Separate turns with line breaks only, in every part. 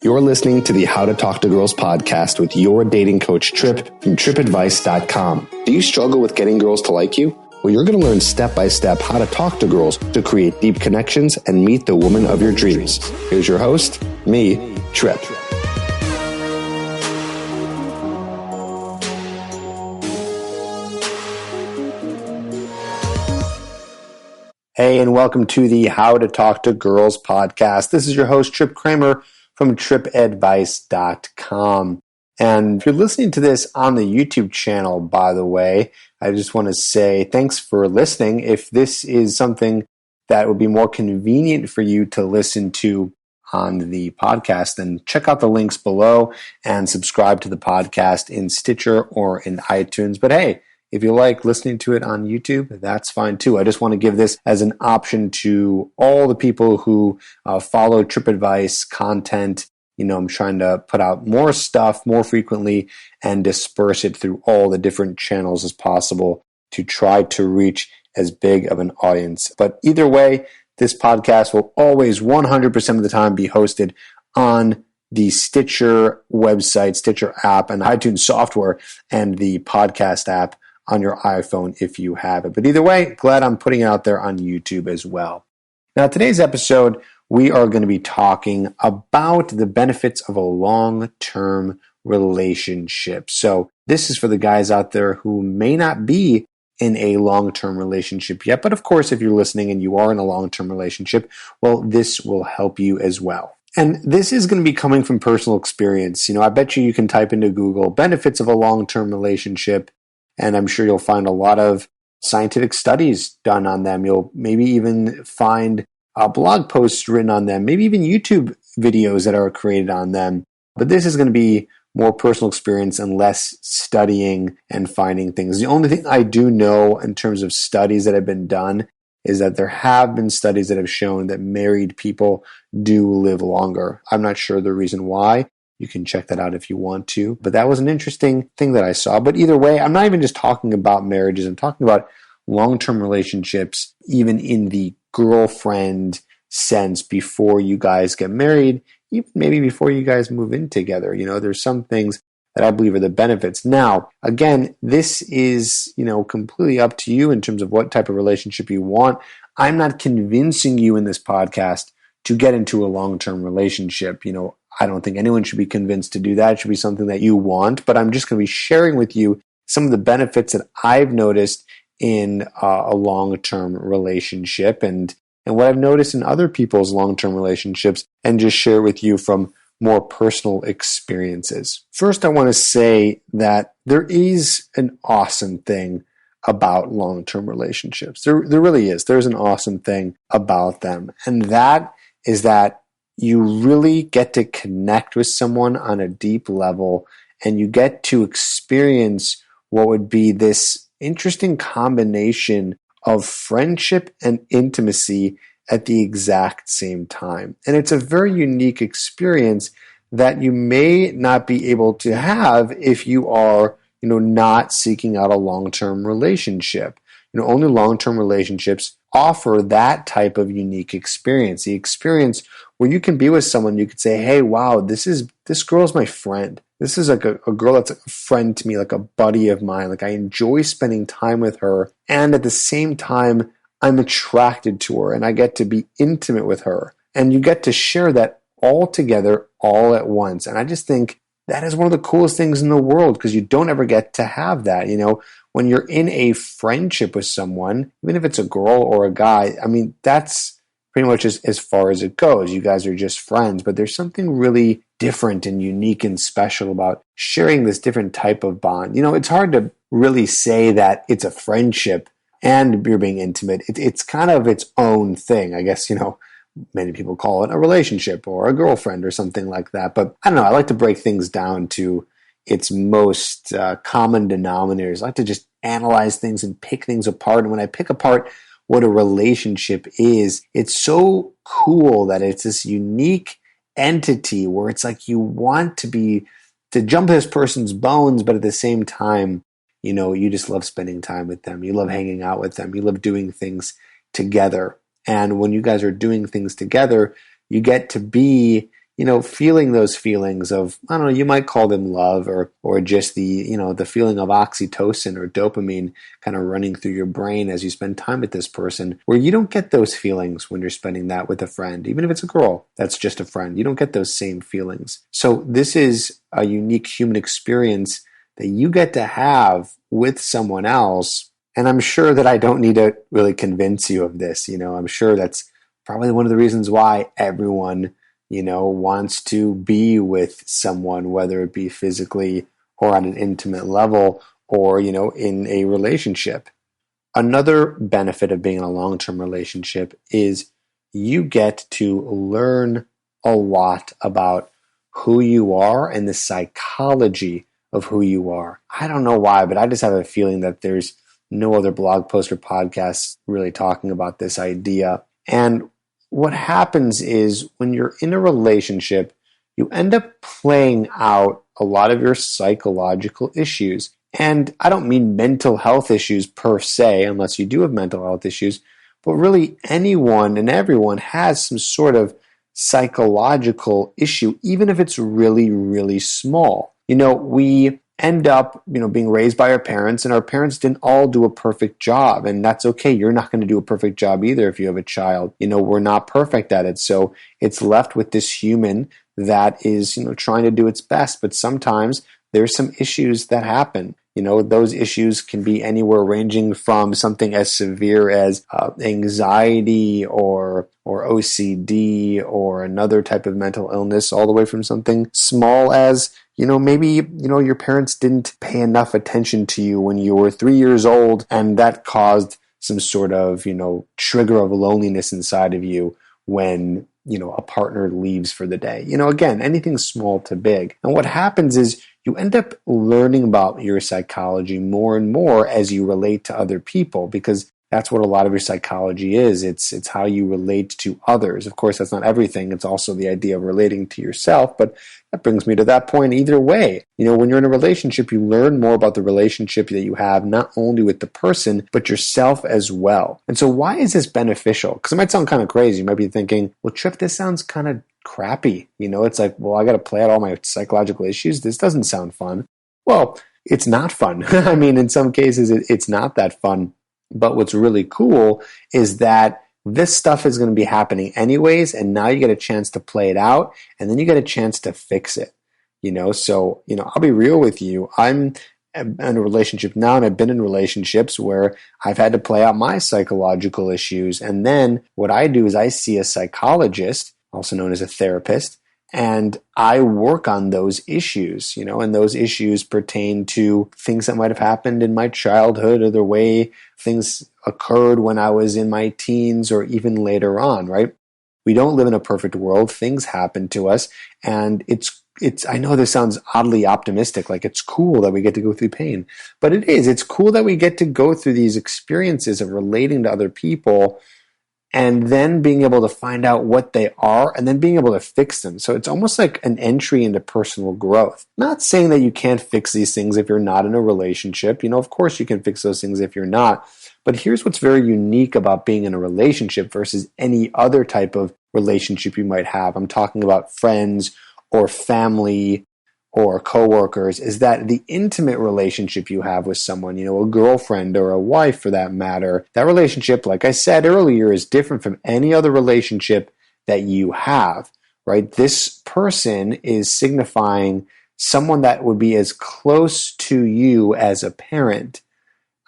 You're listening to the How to Talk to Girls podcast with your dating coach, Trip, from tripadvice.com. Do you struggle with getting girls to like you? Well, you're going to learn step-by-step how to talk to girls to create deep connections and meet the woman of your dreams. Here's your host, me, Trip. Hey, and welcome to the How to Talk to Girls podcast. This is your host, Trip Kramer, from tripadvice.com. And if you're listening to this on the YouTube channel, by the way, I just want to say thanks for listening. If this is something that would be more convenient for you to listen to on the podcast, then check out the links below and subscribe to the podcast in Stitcher or in iTunes. But hey, if you like listening to it on YouTube, that's fine too. I just want to give this as an option to all the people who follow TripAdvice content. You know, I'm trying to put out more stuff more frequently and disperse it through all the different channels as possible to try to reach as big of an audience. But either way, this podcast will always 100% of the time be hosted on the Stitcher website, Stitcher app, and iTunes software, and the podcast app on your iPhone if you have it. But either way, glad I'm putting it out there on YouTube as well. Now, today's episode, we are going to be talking about the benefits of a long-term relationship. So this is for the guys out there who may not be in a long-term relationship yet. But of course, if you're listening and you are in a long-term relationship, well, this will help you as well. And this is going to be coming from personal experience. You know, I bet you can type into Google benefits of a long-term relationship, and I'm sure you'll find a lot of scientific studies done on them. You'll maybe even find blog posts written on them, maybe even YouTube videos that are created on them. But this is going to be more personal experience and less studying and finding things. The only thing I do know in terms of studies that have been done is that there have been studies that have shown that married people do live longer. I'm not sure the reason why. You can check that out if you want to. But that was an interesting thing that I saw. But either way, I'm not even just talking about marriages. I'm talking about long-term relationships, even in the girlfriend sense before you guys get married, even maybe before you guys move in together. You know, there's some things that I believe are the benefits. Now, again, this is, completely up to you in terms of what type of relationship you want. I'm not convincing you in this podcast to get into a long-term relationship. I don't think anyone should be convinced to do that. It should be something that you want, but I'm just going to be sharing with you some of the benefits that I've noticed in a long-term relationship and what I've noticed in other people's long-term relationships, and just share with you from more personal experiences. First, I want to say that there is an awesome thing about long-term relationships. There really is. There's an awesome thing about them, and that is that you really get to connect with someone on a deep level, and you get to experience what would be this interesting combination of friendship and intimacy at the exact same time. And it's a very unique experience that you may not be able to have if you are, not seeking out a long-term relationship. Only long-term relationships offer that type of unique experience. The experience where you can be with someone, you could say, hey, wow, this girl's my friend. This is like a girl that's a friend to me, like a buddy of mine. Like I enjoy spending time with her. And at the same time, I'm attracted to her and I get to be intimate with her. And you get to share that all together, all at once. And I just think that is one of the coolest things in the world because you don't ever get to have that. When you're in a friendship with someone, even if it's a girl or a guy, that's pretty much as far as it goes. You guys are just friends, but there's something really different and unique and special about sharing this different type of bond. It's hard to really say that it's a friendship and you're being intimate. It's kind of its own thing. I guess, many people call it a relationship or a girlfriend or something like that. But I don't know. I like to break things down to its most common denominators. I like to just analyze things and pick things apart. And when I pick apart what a relationship is, it's so cool that it's this unique entity where it's like you want to jump this person's bones, but at the same time, you just love spending time with them. You love hanging out with them. You love doing things together. And when you guys are doing things together, you get to be, feeling those feelings of, I don't know, you might call them love or just the feeling of oxytocin or dopamine kind of running through your brain as you spend time with this person, where you don't get those feelings when you're spending that with a friend. Even if it's a girl that's just a friend, you don't get those same feelings. So this is a unique human experience that you get to have with someone else. And I'm sure that I don't need to really convince you of this. I'm sure that's probably one of the reasons why everyone wants to be with someone, whether it be physically or on an intimate level or, in a relationship. Another benefit of being in a long-term relationship is you get to learn a lot about who you are and the psychology of who you are. I don't know why, but I just have a feeling that there's no other blog post or podcast really talking about this idea. And what happens is when you're in a relationship, you end up playing out a lot of your psychological issues. And I don't mean mental health issues per se, unless you do have mental health issues, but really anyone and everyone has some sort of psychological issue, even if it's really, really small. We end up, being raised by our parents, and our parents didn't all do a perfect job, and that's okay. You're not going to do a perfect job either if you have a child. We're not perfect at it, so it's left with this human that is, trying to do its best, but sometimes there's some issues that happen. Those issues can be anywhere ranging from something as severe as anxiety or OCD or another type of mental illness, all the way from something small as, maybe, your parents didn't pay enough attention to you when you were 3 years old, and that caused some sort of, trigger of loneliness inside of you when, a partner leaves for the day. Again, anything small to big. And what happens is you end up learning about your psychology more and more as you relate to other people, because that's what a lot of your psychology is. It's how you relate to others. Of course, that's not everything. It's also the idea of relating to yourself. But that brings me to that point either way. When you're in a relationship, you learn more about the relationship that you have, not only with the person, but yourself as well. And so why is this beneficial? Because it might sound kind of crazy. You might be thinking, well, Tripp, this sounds kind of crappy. It's like, well, I got to play out all my psychological issues. This doesn't sound fun. Well, it's not fun. I mean, in some cases, it's not that fun. But what's really cool is that this stuff is going to be happening anyways, and now you get a chance to play it out, and then you get a chance to fix it. So, I'll be real with you. I'm in a relationship now, and I've been in relationships where I've had to play out my psychological issues. And then what I do is I see a psychologist, also known as a therapist, and I work on those issues, and those issues pertain to things that might have happened in my childhood or the way things occurred when I was in my teens or even later on, right? We don't live in a perfect world. Things happen to us, and it's I know this sounds oddly optimistic, like it's cool that we get to go through pain, but it is. It's cool that we get to go through these experiences of relating to other people and then being able to find out what they are and then being able to fix them. So it's almost like an entry into personal growth. Not saying that you can't fix these things if you're not in a relationship. Of course you can fix those things if you're not. But here's what's very unique about being in a relationship versus any other type of relationship you might have. I'm talking about friends or family or coworkers, is that the intimate relationship you have with someone, a girlfriend or a wife for that matter, that relationship, like I said earlier, is different from any other relationship that you have, right? This person is signifying someone that would be as close to you as a parent.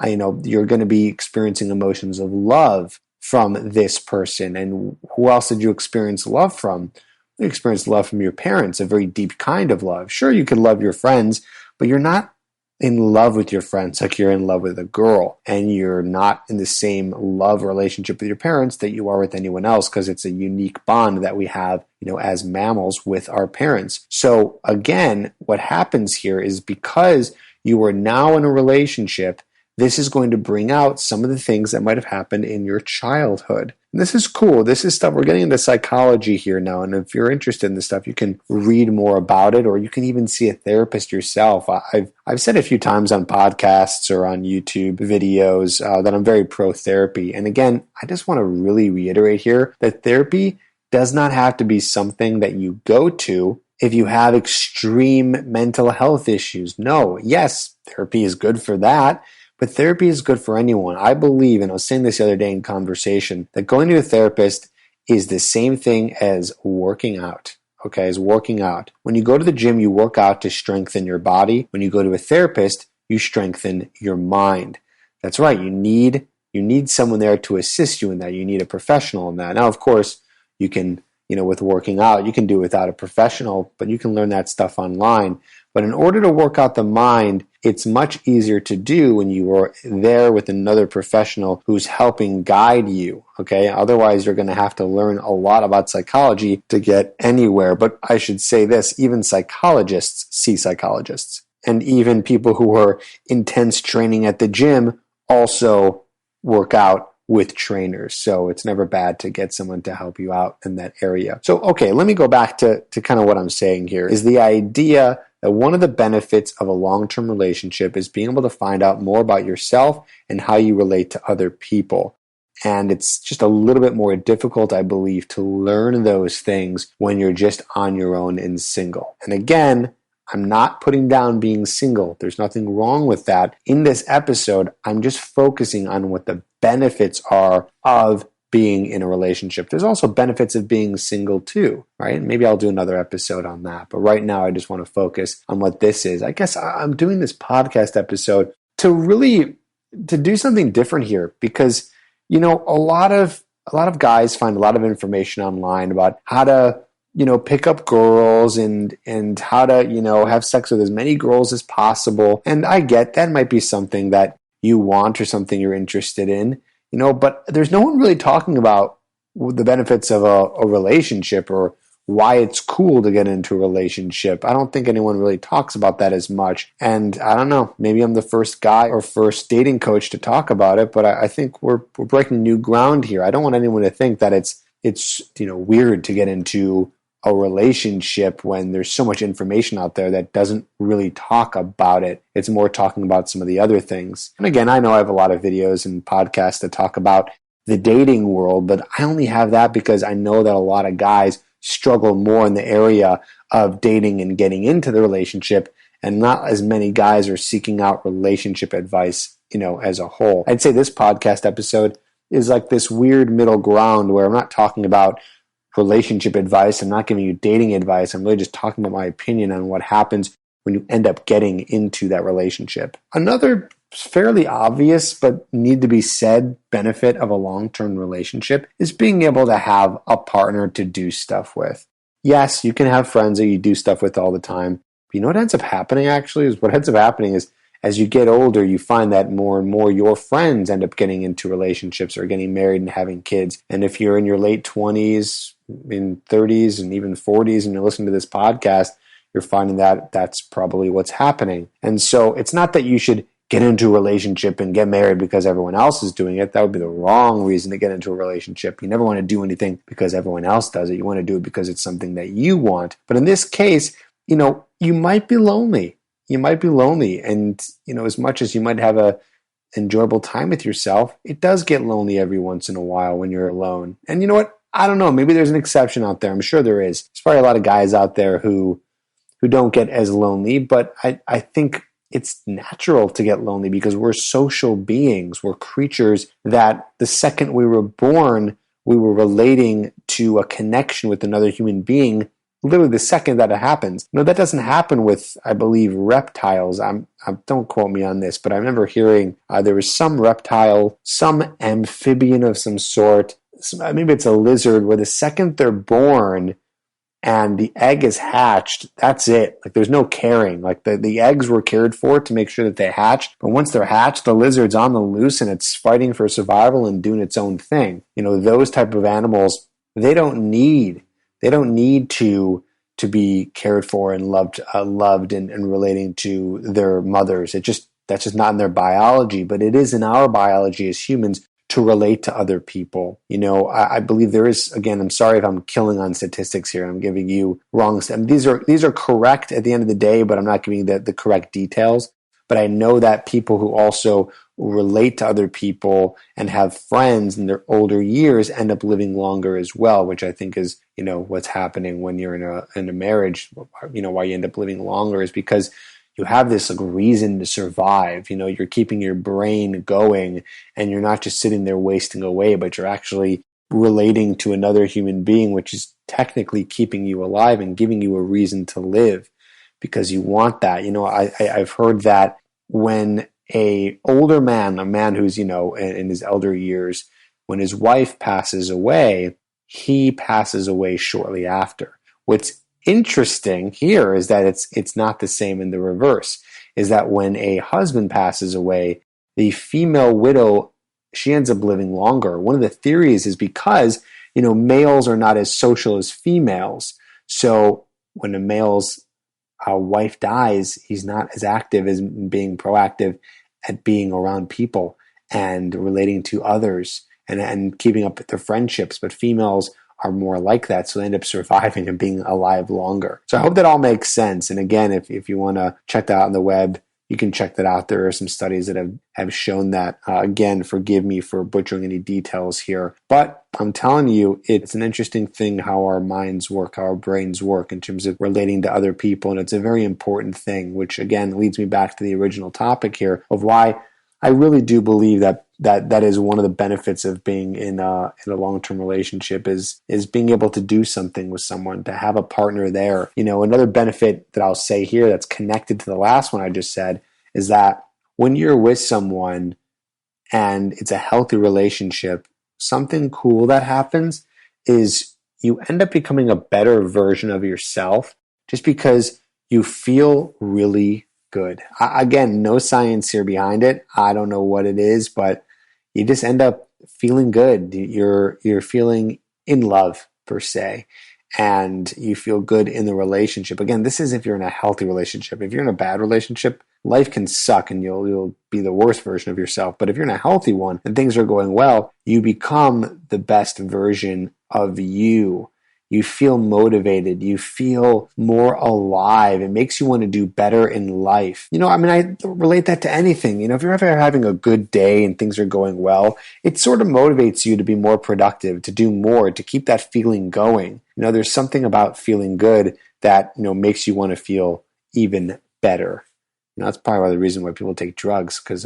You're going to be experiencing emotions of love from this person. And who else did you experience love from? You experienced love from your parents, a very deep kind of love. Sure, you can love your friends, but you're not in love with your friends like you're in love with a girl. And you're not in the same love relationship with your parents that you are with anyone else, because it's a unique bond that we have, as mammals with our parents. So again, what happens here is because you are now in a relationship, this is going to bring out some of the things that might have happened in your childhood. And this is cool. This is stuff. We're getting into psychology here now. And if you're interested in this stuff, you can read more about it, or you can even see a therapist yourself. I've said a few times on podcasts or on YouTube videos that I'm very pro therapy. And again, I just want to really reiterate here that therapy does not have to be something that you go to if you have extreme mental health issues. No, yes, therapy is good for that, but therapy is good for anyone. I believe, and I was saying this the other day in conversation, that going to a therapist is the same thing as working out. Okay, as working out. When you go to the gym, you work out to strengthen your body. When you go to a therapist, you strengthen your mind. That's right. You need someone there to assist you in that. You need a professional in that. Now, of course, you can, with working out, you can do it without a professional, but you can learn that stuff online. But in order to work out the mind, it's much easier to do when you are there with another professional who's helping guide you, okay? Otherwise, you're going to have to learn a lot about psychology to get anywhere. But I should say this, even psychologists see psychologists. And even people who are intense training at the gym also work out with trainers. So it's never bad to get someone to help you out in that area. So, okay, let me go back to kind of what I'm saying here is the idea that one of the benefits of a long-term relationship is being able to find out more about yourself and how you relate to other people. And it's just a little bit more difficult, I believe, to learn those things when you're just on your own and single. And again, I'm not putting down being single. There's nothing wrong with that. In this episode, I'm just focusing on what the benefits are of being in a relationship. There's also benefits of being single too, right? Maybe I'll do another episode on that. But right now, I just want to focus on what this is. I guess I'm doing this podcast episode to do something different here because, a lot of guys find a lot of information online about how to pick up girls and how to, have sex with as many girls as possible. And I get that might be something that you want or something you're interested in, but there's no one really talking about the benefits of a relationship or why it's cool to get into a relationship. I don't think anyone really talks about that as much. And I don't know, maybe I'm the first guy or first dating coach to talk about it, but I think we're breaking new ground here. I don't want anyone to think that it's weird to get into a relationship when there's so much information out there that doesn't really talk about it. It's more talking about some of the other things. And again, I know I have a lot of videos and podcasts that talk about the dating world, but I only have that because I know that a lot of guys struggle more in the area of dating and getting into the relationship, and not as many guys are seeking out relationship advice, as a whole. I'd say this podcast episode is like this weird middle ground where I'm not talking about relationship advice. I'm not giving you dating advice. I'm really just talking about my opinion on what happens when you end up getting into that relationship. Another fairly obvious but need to be said benefit of a long-term relationship is being able to have a partner to do stuff with. Yes, you can have friends that you do stuff with all the time. But what ends up happening is as you get older, you find that more and more your friends end up getting into relationships or getting married and having kids. And if you're in your late 20s, in 30s, and even 40s, and you're listening to this podcast, you're finding that that's probably what's happening. And so it's not that you should get into a relationship and get married because everyone else is doing it. That would be the wrong reason to get into a relationship. You never want to do anything because everyone else does it. You want to do it because it's something that you want. But in this case, you might be lonely. You might be lonely. And, as much as you might have a enjoyable time with yourself, it does get lonely every once in a while when you're alone. And you know what? I don't know. Maybe there's an exception out there. I'm sure there is. There's probably a lot of guys out there who don't get as lonely, but I think it's natural to get lonely because we're social beings. We're creatures that the second we were born, we were relating to a connection with another human being. Literally the second that it happens. That doesn't happen with, I believe, reptiles. Don't quote me on this, but I remember hearing there was some reptile, some amphibian of some sort, maybe it's a lizard, where the second they're born and the egg is hatched, that's it. Like there's no caring. Like the eggs were cared for to make sure that they hatched, but once they're hatched, the lizard's on the loose and it's fighting for survival and doing its own thing. Those type of animals, they don't need to be cared for and loved and relating to their mothers. That's just not in their biology, but it is in our biology as humans to relate to other people. I believe there is, again, I'm sorry if I'm killing on statistics here. I'm giving you wrong. These are correct at the end of the day, but I'm not giving you the correct details. But I know that people who also relate to other people and have friends in their older years end up living longer as well, which I think is, what's happening when you're in a marriage. Why you end up living longer is because you have this reason to survive. You're keeping your brain going, and you're not just sitting there wasting away, but you're actually relating to another human being, which is technically keeping you alive and giving you a reason to live because you want that. I've heard that when a older man, a man who's, in his elder years, when his wife passes away, he passes away shortly after. What's interesting here is that it's not the same in the reverse, is that when a husband passes away, the female widow, she ends up living longer. One of the theories is because, males are not as social as females. So when a male's wife dies, he's not as active as being proactive at being around people and relating to others and keeping up with their friendships. But females are more like that, so they end up surviving and being alive longer. So I hope that all makes sense. And again, if you want to check that out on the web, you can check that out. There are some studies that have shown that. Again, forgive me for butchering any details here, but I'm telling you, it's an interesting thing how our minds work, how our brains work in terms of relating to other people. And it's a very important thing, which again leads me back to the original topic here of why I really do believe that is one of the benefits of being in a long-term relationship is being able to do something with someone, to have a partner there. Another benefit that I'll say here that's connected to the last one I just said is that when you're with someone and it's a healthy relationship, something cool that happens is you end up becoming a better version of yourself just because you feel really good. Again, no science here behind it. I don't know what it is, but you just end up feeling good. You're feeling in love per se, and you feel good in the relationship. Again, this is if you're in a healthy relationship. If you're in a bad relationship, life can suck and you'll be the worst version of yourself. But if you're in a healthy one and things are going well, you become the best version of you. You feel motivated. You feel more alive. It makes you want to do better in life. I relate that to anything. If you're ever having a good day and things are going well, it sort of motivates you to be more productive, to do more, to keep that feeling going. There's something about feeling good that, makes you want to feel even better. That's probably the reason why people take drugs, because,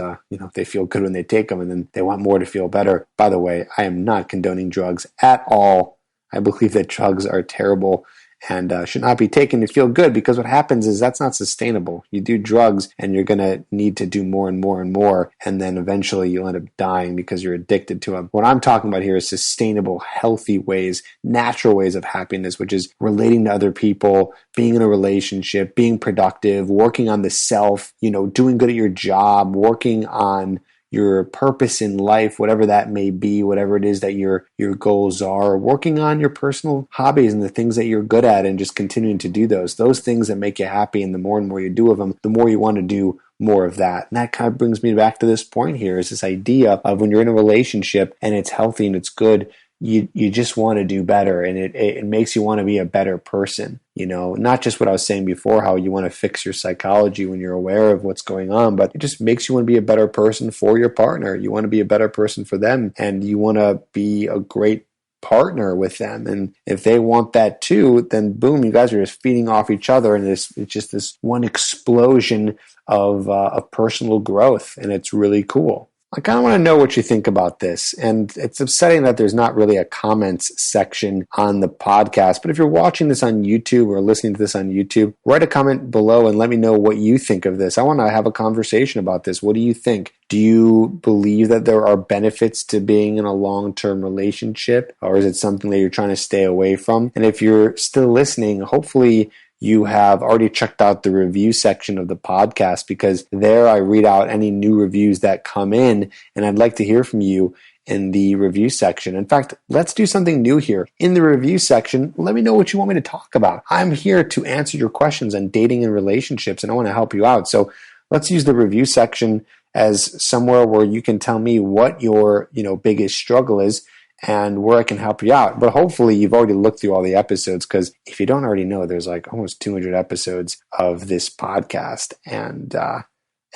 they feel good when they take them and then they want more to feel better. By the way, I am not condoning drugs at all. I believe that drugs are terrible and should not be taken to feel good, because what happens is that's not sustainable. You do drugs and you're going to need to do more and more and more, and then eventually you'll end up dying because you're addicted to them. What I'm talking about here is sustainable, healthy ways, natural ways of happiness, which is relating to other people, being in a relationship, being productive, working on the self, doing good at your job, working on your purpose in life, whatever that may be, whatever it is that your goals are, working on your personal hobbies and the things that you're good at and just continuing to do those things that make you happy. And the more and more you do of them, the more you want to do more of that. And that kind of brings me back to this point here, is this idea of when you're in a relationship and it's healthy and it's good, you just want to do better, and it makes you want to be a better person. Not just what I was saying before, how you want to fix your psychology when you're aware of what's going on, but it just makes you want to be a better person for your partner. You want to be a better person for them, and you want to be a great partner with them. And if they want that too, then boom, you guys are just feeding off each other, and it's just this one explosion of personal growth, and it's really cool. I kind of want to know what you think about this. And it's upsetting that there's not really a comments section on the podcast. But if you're watching this on YouTube or listening to this on YouTube, write a comment below and let me know what you think of this. I want to have a conversation about this. What do you think? Do you believe that there are benefits to being in a long-term relationship? Or is it something that you're trying to stay away from? And if you're still listening, hopefully you have already checked out the review section of the podcast, because there I read out any new reviews that come in, and I'd like to hear from you in the review section. In fact, let's do something new here. In the review section, let me know what you want me to talk about. I'm here to answer your questions on dating and relationships, and I want to help you out. So let's use the review section as somewhere where you can tell me what your biggest struggle is and where I can help you out. But hopefully you've already looked through all the episodes, because if you don't already know, there's like almost 200 episodes of this podcast. And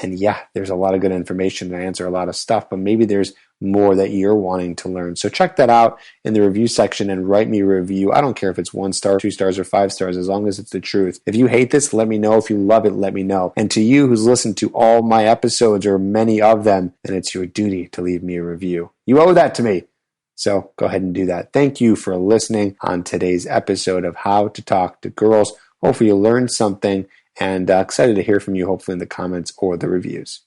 And yeah, there's a lot of good information to answer a lot of stuff, but maybe there's more that you're wanting to learn. So check that out in the review section and write me a review. I don't care if it's 1 star, 2 stars, or 5 stars, as long as it's the truth. If you hate this, let me know. If you love it, let me know. And to you who's listened to all my episodes or many of them, then it's your duty to leave me a review. You owe that to me. So go ahead and do that. Thank you for listening on today's episode of How to Talk to Girls. Hopefully you learned something, and excited to hear from you, hopefully in the comments or the reviews.